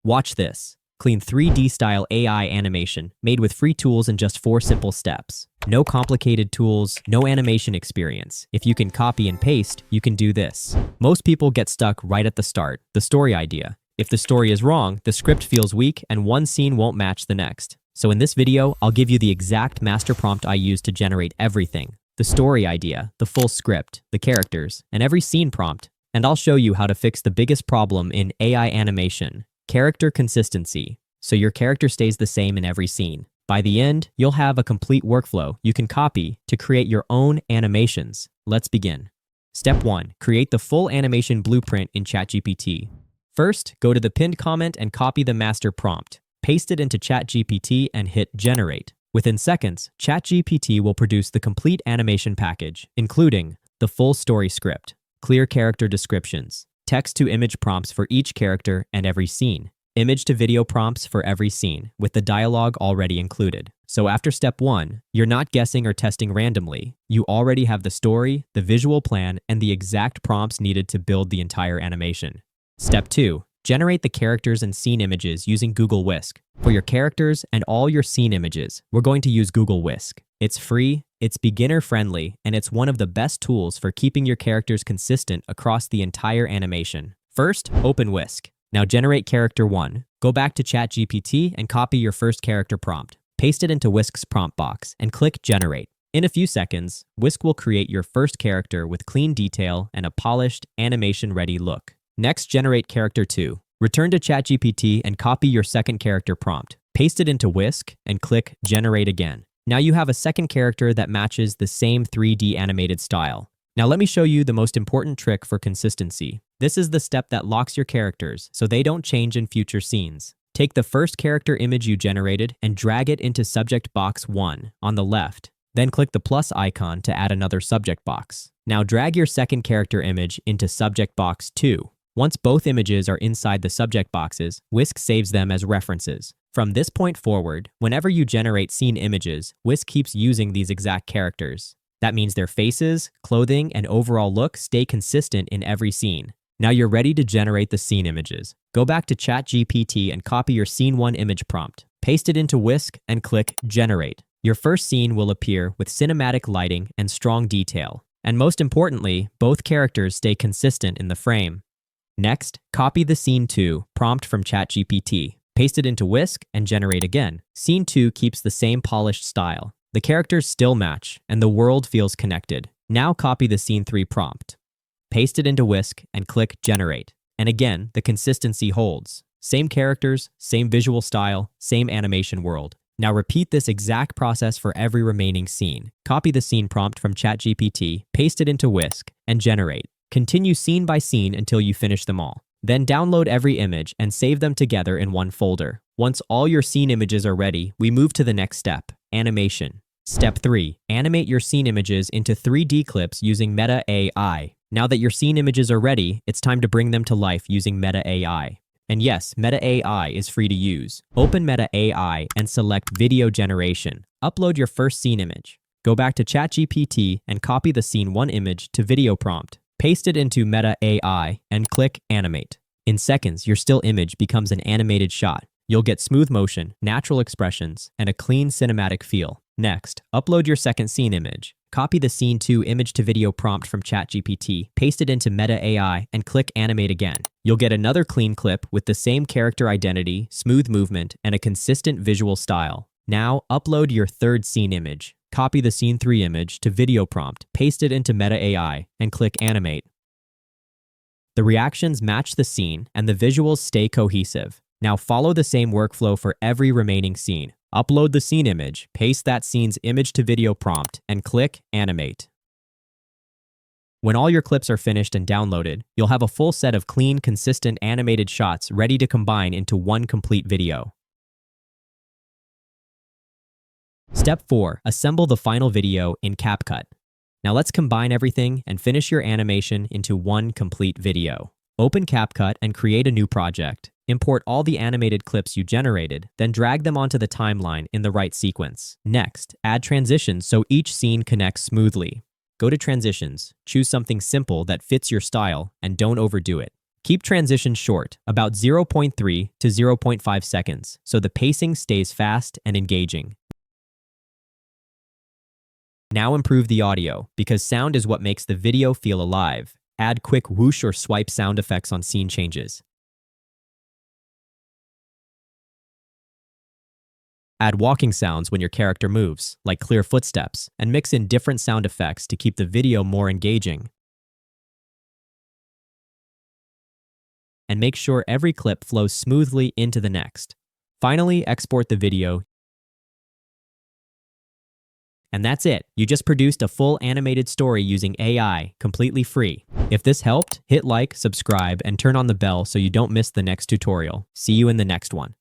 Watch this. Clean 3D style AI animation made with free tools in just 4 simple steps. No complicated tools, no animation experience. If you can copy and paste, you can do this. Most people get stuck right at the start, the story idea. If the story is wrong, the script feels weak and one scene won't match the next. So in this video, I'll give you the exact master prompt I use to generate everything. The story idea, the full script, the characters, and every scene prompt. And I'll show you how to fix the biggest problem in AI animation. Character consistency, so your character stays the same in every scene. By the end, you'll have a complete workflow you can copy to create your own animations. Let's begin. Step 1. Create the full animation blueprint in ChatGPT. First, go to the pinned comment and copy the master prompt. Paste it into ChatGPT and hit Generate. Within seconds, ChatGPT will produce the complete animation package, including the full story script, clear character descriptions, text-to-image prompts for each character and every scene, image-to-video prompts for every scene, with the dialogue already included. So after step 1, you're not guessing or testing randomly. You already have the story, the visual plan, and the exact prompts needed to build the entire animation. Step 2. Generate the characters and scene images using Google Whisk. For your characters and all your scene images, we're going to use Google Whisk. It's free, it's beginner-friendly, and it's one of the best tools for keeping your characters consistent across the entire animation. First, open Whisk. Now generate character 1. Go back to ChatGPT and copy your first character prompt. Paste it into Whisk's prompt box and click Generate. In a few seconds, Whisk will create your first character with clean detail and a polished, animation-ready look. Next, generate character 2. Return to ChatGPT and copy your second character prompt. Paste it into Whisk and click Generate again. Now you have a second character that matches the same 3D animated style. Now let me show you the most important trick for consistency. This is the step that locks your characters so they don't change in future scenes. Take the first character image you generated and drag it into subject box 1 on the left. Then click the plus icon to add another subject box. Now drag your second character image into subject box 2. Once both images are inside the subject boxes, Whisk saves them as references. From this point forward, whenever you generate scene images, Whisk keeps using these exact characters. That means their faces, clothing, and overall look stay consistent in every scene. Now you're ready to generate the scene images. Go back to ChatGPT and copy your Scene 1 image prompt. Paste it into Whisk and click Generate. Your first scene will appear with cinematic lighting and strong detail. And most importantly, both characters stay consistent in the frame. Next, copy the Scene 2 prompt from ChatGPT. Paste it into Whisk and generate again. Scene 2 keeps the same polished style. The characters still match, and the world feels connected. Now copy the Scene 3 prompt. Paste it into Whisk and click Generate. And again, the consistency holds. Same characters, same visual style, same animation world. Now repeat this exact process for every remaining scene. Copy the scene prompt from ChatGPT, paste it into Whisk, and generate. Continue scene by scene until you finish them all. Then download every image and save them together in one folder. Once all your scene images are ready, we move to the next step, animation. Step 3. Animate your scene images into 3D clips using Meta AI. Now that your scene images are ready, it's time to bring them to life using Meta AI. And yes, Meta AI is free to use. Open Meta AI and select Video Generation. Upload your first scene image. Go back to ChatGPT and copy the Scene 1 image to video prompt. Paste it into Meta AI and click Animate. In seconds, your still image becomes an animated shot. You'll get smooth motion, natural expressions, and a clean cinematic feel. Next, upload your second scene image. Copy the Scene 2 image-to-video prompt from ChatGPT, paste it into Meta AI, and click Animate again. You'll get another clean clip with the same character identity, smooth movement, and a consistent visual style. Now, upload your third scene image. Copy the Scene 3 image to video prompt, paste it into Meta AI, and click Animate. The reactions match the scene, and the visuals stay cohesive. Now follow the same workflow for every remaining scene. Upload the scene image, paste that scene's image-to-video prompt, and click Animate. When all your clips are finished and downloaded, you'll have a full set of clean, consistent animated shots ready to combine into one complete video. Step 4. Assemble the final video in CapCut. Now let's combine everything and finish your animation into one complete video. Open CapCut and create a new project. Import all the animated clips you generated, then drag them onto the timeline in the right sequence. Next, add transitions so each scene connects smoothly. Go to Transitions, choose something simple that fits your style, and don't overdo it. Keep transitions short, about 0.3 to 0.5 seconds, so the pacing stays fast and engaging. Now improve the audio, because sound is what makes the video feel alive. Add quick whoosh or swipe sound effects on scene changes. Add walking sounds when your character moves, like clear footsteps, and mix in different sound effects to keep the video more engaging. And make sure every clip flows smoothly into the next. Finally, export the video. And that's it. You just produced a full animated story using AI, completely free. If this helped, hit like, subscribe, and turn on the bell so you don't miss the next tutorial. See you in the next one.